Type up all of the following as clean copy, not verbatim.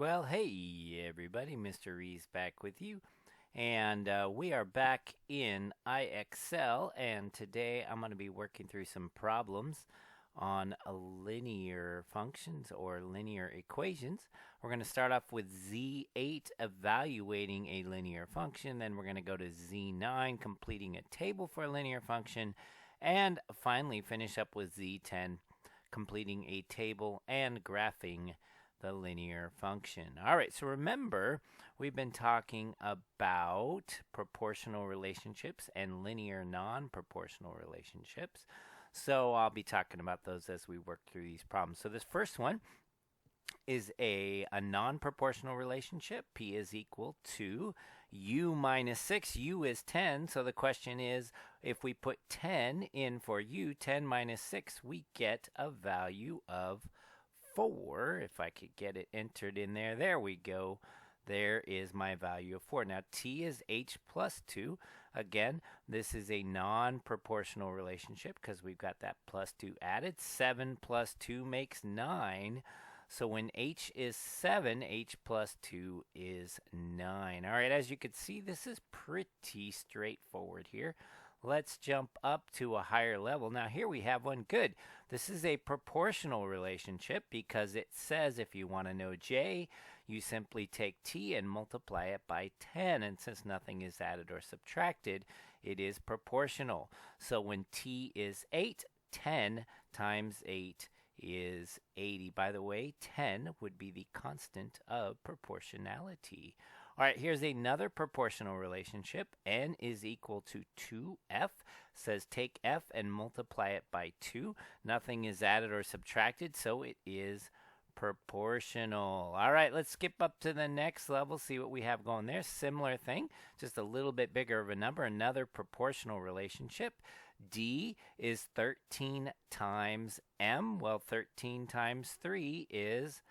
Well, hey everybody, Mr. Reeves back with you. And we are back in IXL, and today I'm going to be working through some problems on linear functions or linear equations. We're going to start off with Z8 evaluating a linear function, then we're going to go to Z9 completing a table for a linear function, and finally finish up with Z10 completing a table and graphing the linear function. All right, so remember, we've been talking about proportional relationships and linear non-proportional relationships. So I'll be talking about those as we work through these problems. So this first one is a non-proportional relationship. P is equal to u minus 6. U is 10. So the question is, if we put 10 in for u, 10 minus 6, we get a value of 4. If I could get it entered in there. There we go. There is my value of 4. Now, t is h plus 2. Again, this is a non-proportional relationship because we've got that plus 2 added. 7 plus 2 makes 9. So when h is 7, h plus 2 is 9. All right, as you can see, this is pretty straightforward here. Let's jump up to a higher level. Now here we have one. Good. This is a proportional relationship because it says if you want to know j, you simply take t and multiply it by 10. And since nothing is added or subtracted, it is proportional. So when t is 8, 10 times 8 is 80. By the way, 10 would be the constant of proportionality. All right, here's another proportional relationship. N is equal to 2f. Says take f and multiply it by 2. Nothing is added or subtracted, so it is proportional. All right, let's skip up to the next level, see what we have going there. Similar thing, just a little bit bigger of a number, another proportional relationship. D is 13 times m. Well, 13 times 3 is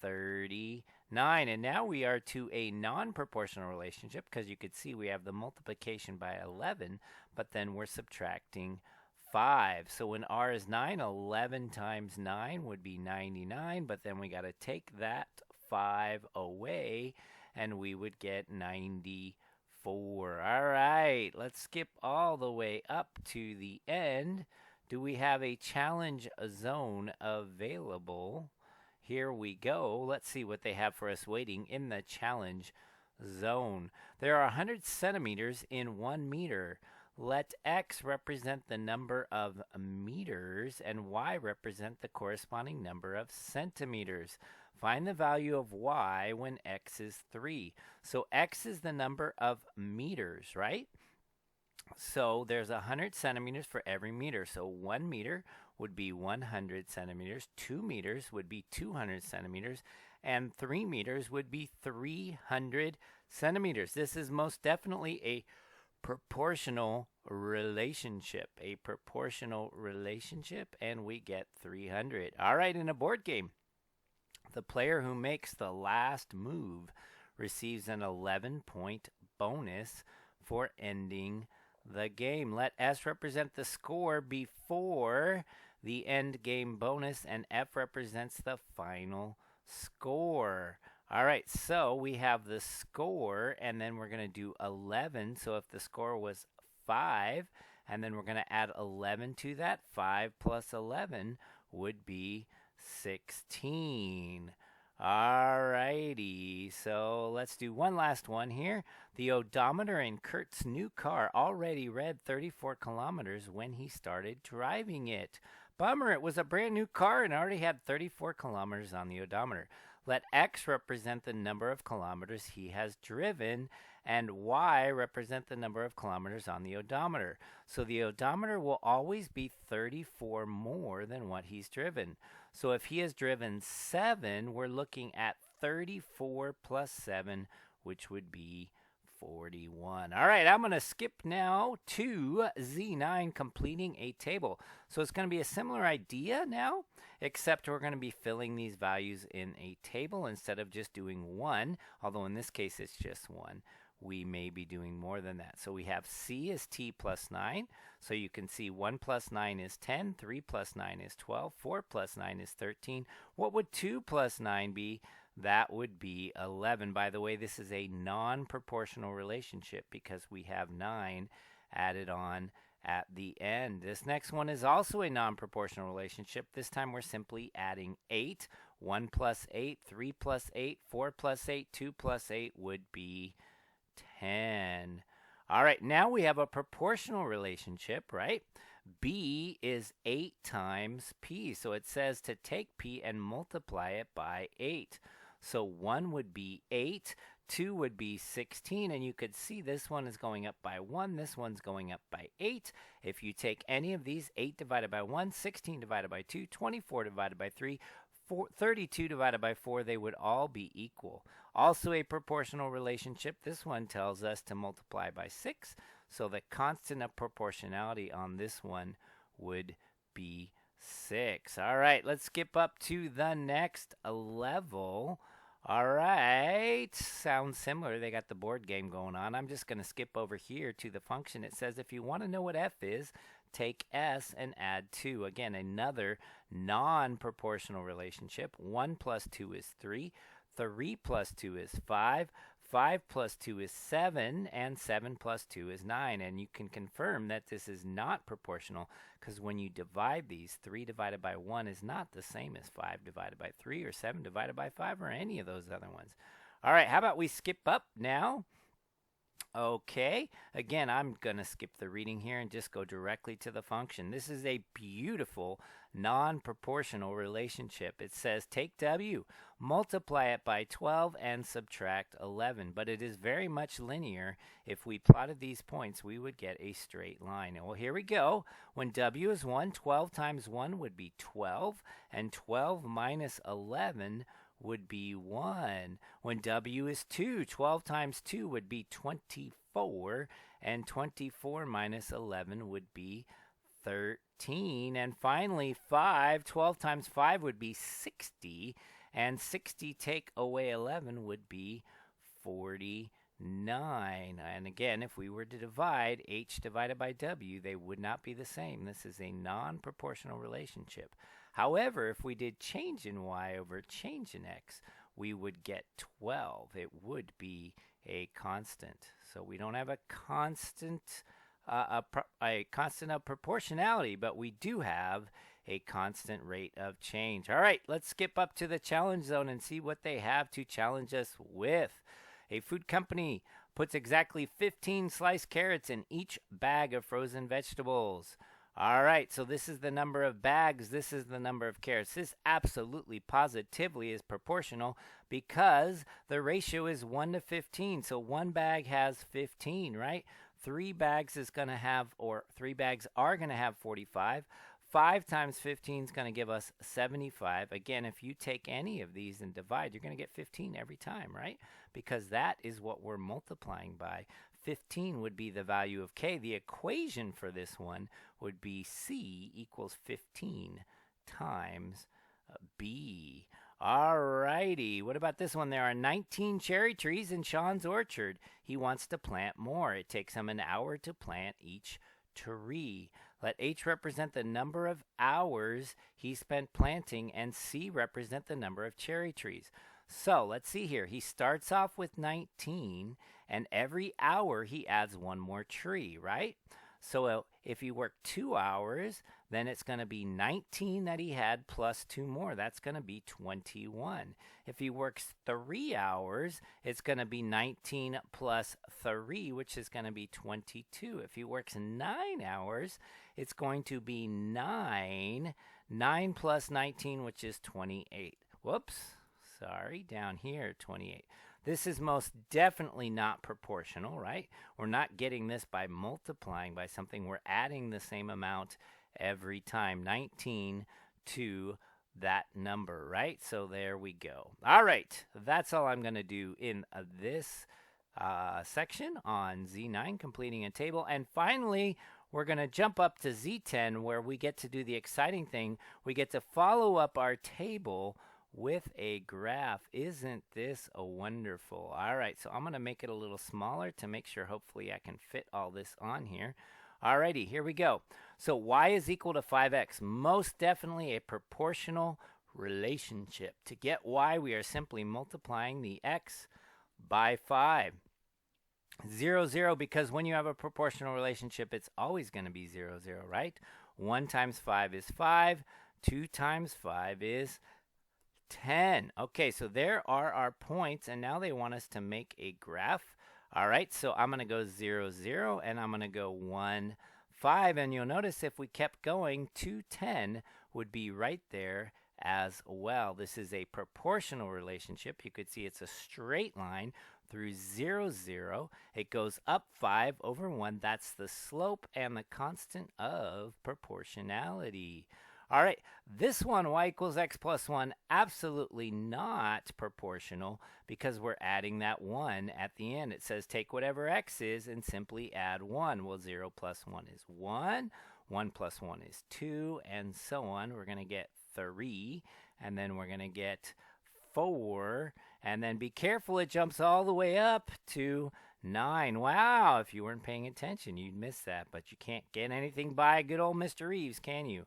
39. And now we are to a non-proportional relationship because you could see we have the multiplication by 11, but then we're subtracting 5. So when r is 9, 11 times 9 would be 99, but then we got to take that 5 away and we would get 94. All right, let's skip all the way up to the end. Do we have a challenge zone available? Here we go. Let's see what they have for us waiting in the challenge zone. There are 100 centimeters in 1 meter. Let x represent the number of meters and y represent the corresponding number of centimeters. Find the value of y when x is 3. So x is the number of meters, right? So there's 100 centimeters for every meter. So 1 meter would be 100 centimeters. 2 meters would be 200 centimeters. And 3 meters would be 300 centimeters. This is most definitely a proportional relationship. A proportional relationship, and we get 300. All right, in a board game, the player who makes the last move receives an 11-point bonus for ending the game. Let S represent the score before the end game bonus, and F represents the final score. All right, so we have the score, and then we're going to do 11. So if the score was 5, and then we're going to add 11 to that, 5 plus 11 would be 16. Alrighty, so let's do one last one here. The odometer in Kurt's new car already read 34 kilometers when he started driving it. Bummer, it was a brand new car and already had 34 kilometers on the odometer. Let X represent the number of kilometers he has driven, and Y represent the number of kilometers on the odometer. So the odometer will always be 34 more than what he's driven. So if he has driven 7, we're looking at 34 plus 7, which would be 41. All right, I'm going to skip now to Z9 completing a table. So it's going to be a similar idea now, except we're going to be filling these values in a table instead of just doing 1, although in this case it's just 1. We may be doing more than that. So we have C is T plus 9. So you can see 1 plus 9 is 10, 3 plus 9 is 12, 4 plus 9 is 13. What would 2 plus 9 be? that would be 11. By the way, this is a non-proportional relationship because we have 9 added on at the end. This next one is also a non-proportional relationship. This time we're simply adding 8. 1 plus 8, 3 plus 8, 4 plus 8, 2 plus 8 would be 10. All right, now we have a proportional relationship, right? B is 8 times P. So it says to take P and multiply it by 8. So 1 would be 8, 2 would be 16, and you could see this one is going up by 1, this one's going up by 8. If you take any of these, 8 divided by 1, 16 divided by 2, 24 divided by 3, 32 divided by 4, they would all be equal. Also a proportional relationship. This one tells us to multiply by 6. So the constant of proportionality on this one would be 6. All right, let's skip up to the next level. All right, sounds similar. They got the board game going on. I'm just going to skip over here to the function. It says if you want to know what f is, take s and add 2. Again, another non-proportional relationship. 1 plus 2 is 3. 3 plus 2 is 5. 5 plus 2 is 7, and 7 plus 2 is 9. And you can confirm that this is not proportional because when you divide these, 3 divided by 1 is not the same as 5 divided by 3 or 7 divided by 5 or any of those other ones. All right, how about we skip up now? Okay, again, I'm going to skip the reading here and just go directly to the function. This is a beautiful non-proportional relationship. It says take W, multiply it by 12, and subtract 11. But it is very much linear. If we plotted these points, we would get a straight line. Well, here we go. When W is 1, 12 times 1 would be 12, and 12 minus 11 would be 1. When W is 2, 12 times 2 would be 24, and 24 minus 11 would be 13. And finally, 5, 12 times 5 would be 60, and 60 take away 11 would be 49. And again, if we were to divide H divided by W, they would not be the same. This is a non-proportional relationship. However, if we did change in Y over change in X, we would get 12. It would be a constant. So we don't have a constant of proportionality, but we do have a constant rate of change. All right, let's skip up to the challenge zone and see what they have to challenge us with. A food company puts exactly 15 sliced carrots in each bag of frozen vegetables. All right, so this is the number of bags. This is the number of carrots. This absolutely, positively is proportional because the ratio is 1 to 15. So one bag has 15, right? 3 bags is going to have, or 3 bags are going to have 45. 5 times 15 is going to give us 75. Again, if you take any of these and divide, you're going to get 15 every time, right? Because that is what we're multiplying by. 15 would be the value of K. The equation for this one would be C equals 15 times B. All righty. What about this one? There are 19 cherry trees in Sean's orchard. He wants to plant more. It takes him an hour to plant each tree. Let H represent the number of hours he spent planting, and C represent the number of cherry trees. So let's see here. He starts off with 19, and every hour he adds one more tree, right? So if he worked 2 hours, then it's going to be 19 that he had plus 2 more. That's going to be 21. If he works 3 hours, it's going to be 19 plus 3, which is going to be 22. If he works 9 hours, it's going to be 9. 9 plus 19, which is 28. Whoops. Sorry, down here, 28. This is most definitely not proportional, right? We're not getting this by multiplying by something. We're adding the same amount every time, 19 to that number, right? So there we go. All right, that's all I'm going to do in this section on Z9, completing a table. And finally, we're going to jump up to Z10, where we get to do the exciting thing. We get to follow up our table with a graph. Isn't this a wonderful? All right, so I'm going to make it a little smaller to make sure hopefully I can fit all this on here. Alrighty, here we go. So y is equal to 5x. Most definitely a proportional relationship. To get y, we are simply multiplying the x by 5. 0, 0, because when you have a proportional relationship, it's always going to be 0, 0, right? 1 times 5 is 5. 2 times 5 is 10. Okay, so there are our points, and now they want us to make a graph. All right, so I'm going to go 0, 0, and I'm going to go 1, 5. And you'll notice if we kept going, 2, 10 would be right there as well. This is a proportional relationship. You could see it's a straight line through 0, 0. It goes up 5 over 1. That's the slope and the constant of proportionality. All right, this one, y equals x plus 1, absolutely not proportional because we're adding that 1 at the end. It says take whatever x is and simply add 1. Well, 0 plus 1 is 1. 1 plus 1 is 2, and so on. We're going to get 3, and then we're going to get 4, and then be careful, it jumps all the way up to 9. Wow, if you weren't paying attention, you'd miss that, but you can't get anything by good old Mr. Reeves, can you?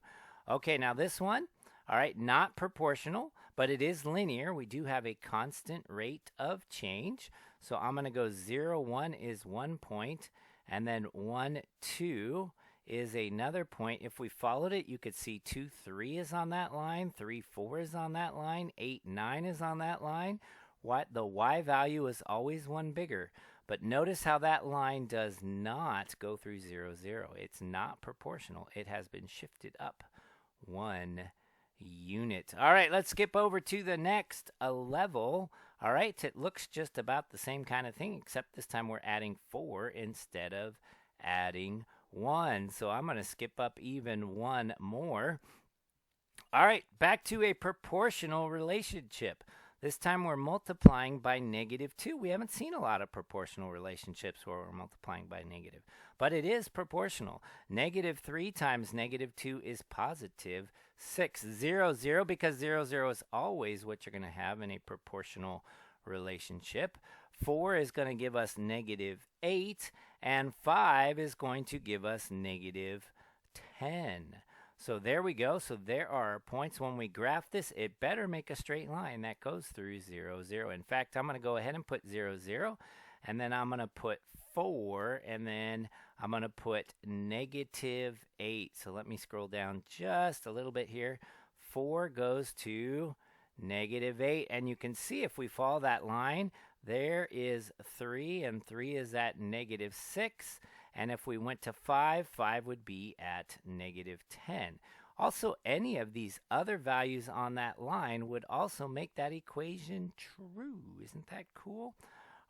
Okay, now this one, all right, not proportional, but it is linear. We do have a constant rate of change. So I'm going to go 0, 1 is 1 point, and then 1, 2 is another point. If we followed it, you could see 2, 3 is on that line, 3, 4 is on that line, 8, 9 is on that line. The y value is always 1 bigger. But notice how that line does not go through 0, 0. It's not proportional. It has been shifted up 1 unit. All right, let's skip over to the next level. All right, it looks just about the same kind of thing, except this time we're adding 4 instead of adding 1. So I'm going to skip up even 1 more. All right, back to a proportional relationship. This time we're multiplying by -2. We haven't seen a lot of proportional relationships where we're multiplying by negative, but it is proportional. -3 times -2 is +6. 0, 0, because 0, 0 is always what you're going to have in a proportional relationship. 4 is going to give us -8, and 5 is going to give us -10. So there we go. So there are our points. When we graph this, it better make a straight line that goes through 0, 0. In fact, I'm going to go ahead and put 0, 0, and then I'm going to put 4, and then I'm going to put -8. So let me scroll down just a little bit here. 4 goes to -8, and you can see if we follow that line, there is 3, and 3 is at -6. And if we went to 5, 5 would be at -10. Also, any of these other values on that line would also make that equation true. Isn't that cool?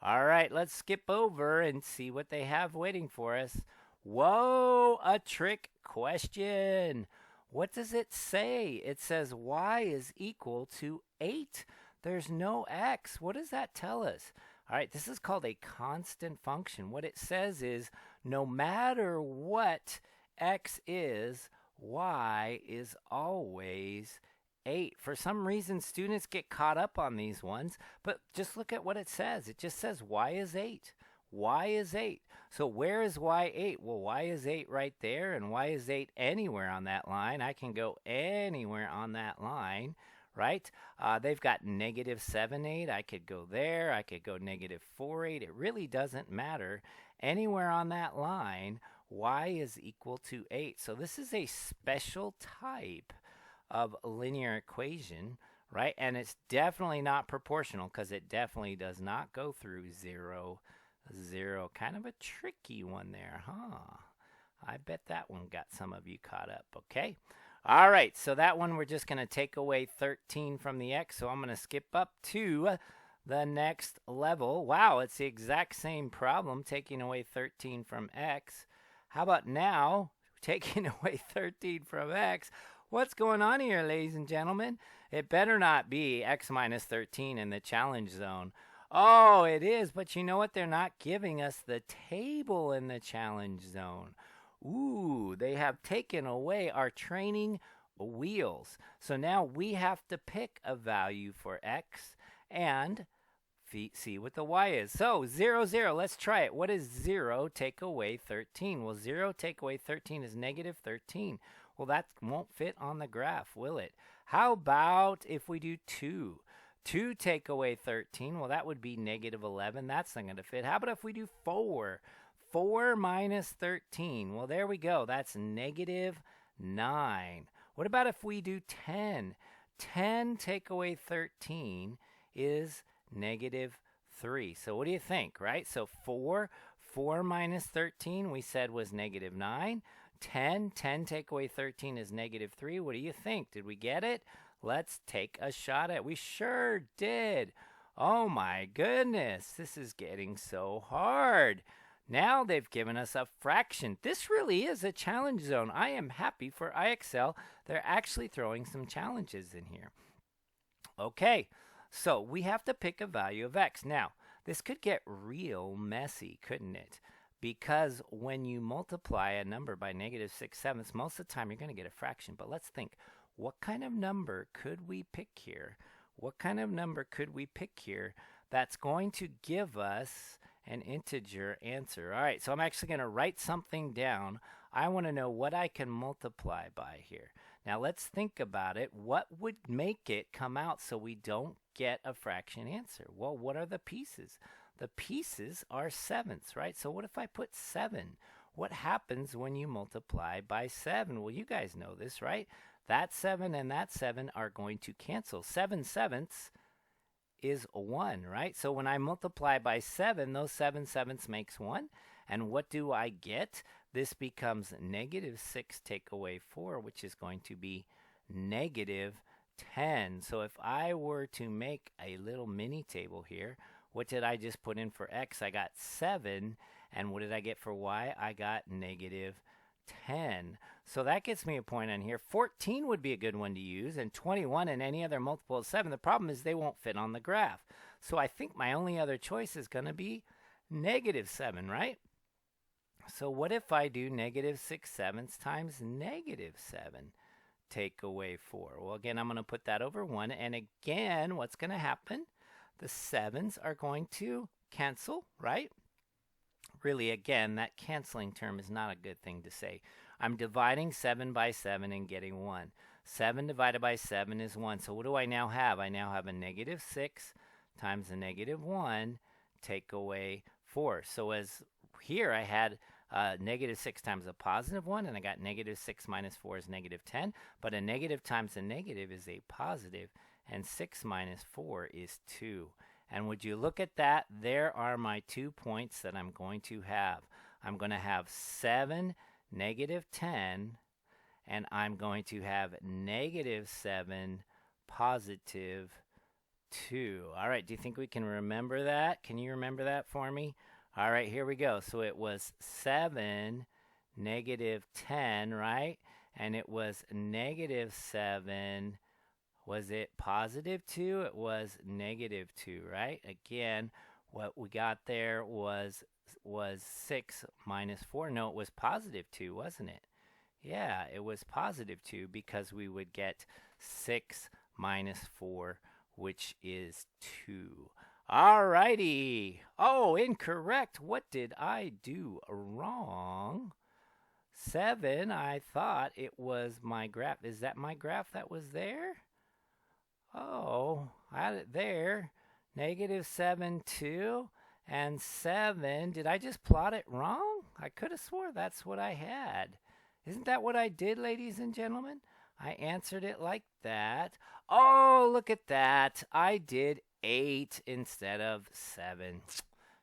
All right, let's skip over and see what they have waiting for us. Whoa, a trick question. What does it say? It says y is equal to 8. There's no x. What does that tell us? All right, this is called a constant function. What it says is no matter what x is, y is always 8. For some reason, students get caught up on these ones, but just look at what it says. It just says y is 8. Y is 8. So where is y 8? Well, y is 8 right there, and y is 8 anywhere on that line. I can go anywhere on that line. Right? They've got -7, 8. I could go there. I could go -4, 8. It really doesn't matter. Anywhere on that line, y is equal to 8. So this is a special type of linear equation, right? And it's definitely not proportional because it definitely does not go through 0, 0. Kind of a tricky one there, huh? I bet that one got some of you caught up, okay? All right, so that one we're just going to take away 13 from the x, so I'm going to skip up to the next level. Wow, it's the exact same problem, taking away 13 from x. How about now, taking away 13 from x? What's going on here, ladies and gentlemen? It better not be x minus 13 in the challenge zone. Oh, it is, but you know what? They're not giving us the table in the challenge zone. Ooh, they have taken away our training wheels. So now we have to pick a value for x and see what the y is. So 0, 0, let's try it. What is 0 take away 13? Well, 0 take away 13 is -13. Well, that won't fit on the graph, will it? How about if we do 2? 2 take away 13, well, that would be negative 11. That's not going to fit. How about if we do 4? 4 minus 13. Well, there we go. That's negative 9. What about if we do 10? 10 take away 13 is negative 3. So what do you think, right? So 4 minus 13 we said was negative 9. 10 take away 13 is negative 3. What do you think? Did we get it? Let's take a shot at it. We sure did. Oh my goodness, this is getting so hard. Now they've given us a fraction. This really is a challenge zone. I am happy for IXL. They're actually throwing some challenges in here. Okay, so we have to pick a value of x. Now, this could get real messy, couldn't it? Because when you multiply a number by negative 6/7, most of the time you're going to get a fraction. But let's think, what kind of number could we pick here? What kind of number could we pick here that's going to give us an integer answer? All right, so I'm actually going to write something down. I want to know what I can multiply by here. Now let's think about it. What would make it come out so we don't get a fraction answer? Well, what are the pieces? The pieces are sevenths, right? So what if I put 7? What happens when you multiply by 7? Well, you guys know this, right? That 7 and that 7 are going to cancel. 7/7 is 1, right? So when I multiply by 7, those 7/7 makes 1. And what do I get? This becomes negative 6 take away 4, which is going to be negative 10. So if I were to make a little mini table here, what did I just put in for x? I got 7. And what did I get for y? I got negative 10. So that gets me a point on here. 14 would be a good one to use, and 21 and any other multiple of 7. The problem is they won't fit on the graph. So I think my only other choice is going to be negative 7, right? So what if I do negative 6/7 times negative 7 take away 4? Well, again, I'm going to put that over 1. And again, what's going to happen? The 7s are going to cancel, right? Really, again, that canceling term is not a good thing to say. I'm dividing 7 by 7 and getting 1. 7 divided by 7 is 1. So what do I now have? I now have a negative 6 times a negative 1 take away 4. So as here I had negative 6 times a positive 1, and I got negative 6 minus 4 is negative 10. But a negative times a negative is a positive, and 6 minus 4 is 2. And would you look at that? There are my 2 points that I'm going to have. I'm going to have 7, negative 10, and I'm going to have negative 7, positive 2. All right, do you think we can remember that? Can you remember that for me? All right, here we go. So it was 7, negative 10, right? And it was negative 7. Was it positive 2? It was negative 2, right? Again, what we got there was 6 minus 4. No, it was positive 2, wasn't it? Yeah, it was positive 2 because we would get 6 minus 4, which is 2. All righty. Oh, incorrect. What did I do wrong? 7, I thought it was my graph. Is that my graph that was there? Oh, I had it there. Negative 7, 2, and 7. Did I just plot it wrong? I could have swore that's what I had. Isn't that what I did, ladies and gentlemen? I answered it like that. Oh, look at that. I did 8 instead of 7.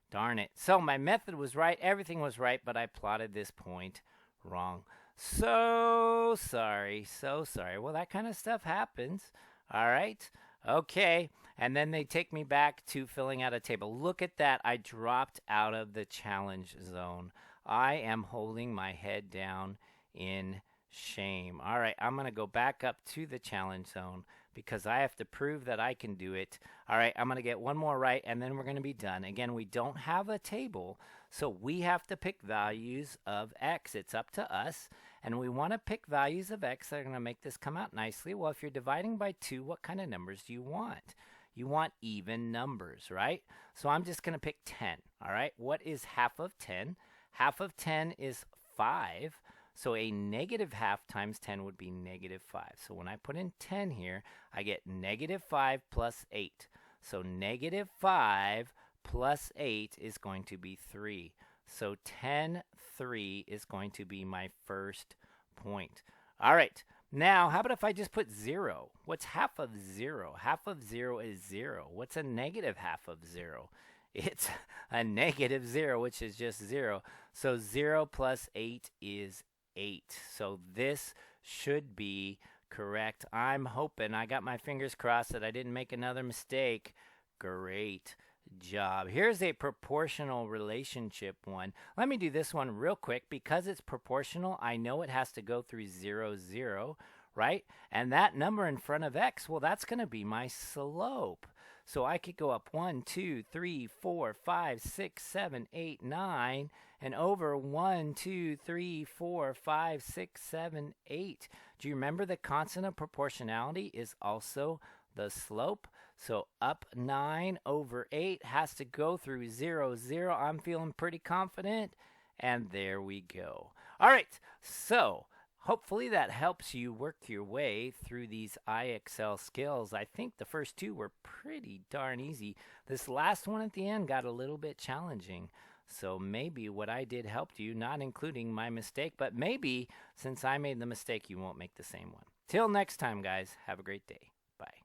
Darn it. So my method was right. Everything was right, but I plotted this point wrong. So sorry. So sorry. Well, that kind of stuff happens. All right. Okay. And then they take me back to filling out a table. Look at that. I dropped out of the challenge zone. I am holding my head down in shame. All right. I'm going to go back up to the challenge zone because I have to prove that I can do it. All right. I'm going to get one more right, and then we're going to be done. Again, we don't have a table, so we have to pick values of x. It's up to us. And we want to pick values of x that are going to make this come out nicely. Well, if you're dividing by 2, what kind of numbers do you want? You want even numbers, right? So I'm just going to pick 10, all right? What is half of 10? Half of 10 is 5. So a negative half times 10 would be negative 5. So when I put in 10 here, I get negative 5 plus 8. So negative 5 plus 8 is going to be 3. So 10, 3 is going to be my first point. All right. Now, how about if I just put 0? What's half of 0? Half of 0 is 0. What's a negative half of 0? It's a negative 0, which is just 0. So 0 plus 8 is 8. So this should be correct. I'm hoping, I got my fingers crossed that I didn't make another mistake. Great job. Here's a proportional relationship one. Let me do this one real quick. Because it's proportional, I know it has to go through 0, 0, right? And that number in front of x, well, that's going to be my slope. So I could go up 1, 2, 3, 4, 5, 6, 7, 8, 9, and over 1, 2, 3, 4, 5, 6, 7, 8. Do you remember the constant of proportionality is also the slope? So up 9 over 8 has to go through 0, 0. I'm feeling pretty confident. And there we go. All right, so hopefully that helps you work your way through these IXL skills. I think the first two were pretty darn easy. This last one at the end got a little bit challenging. So maybe what I did helped you, not including my mistake, but maybe since I made the mistake, you won't make the same one. Till next time, guys, have a great day. Bye.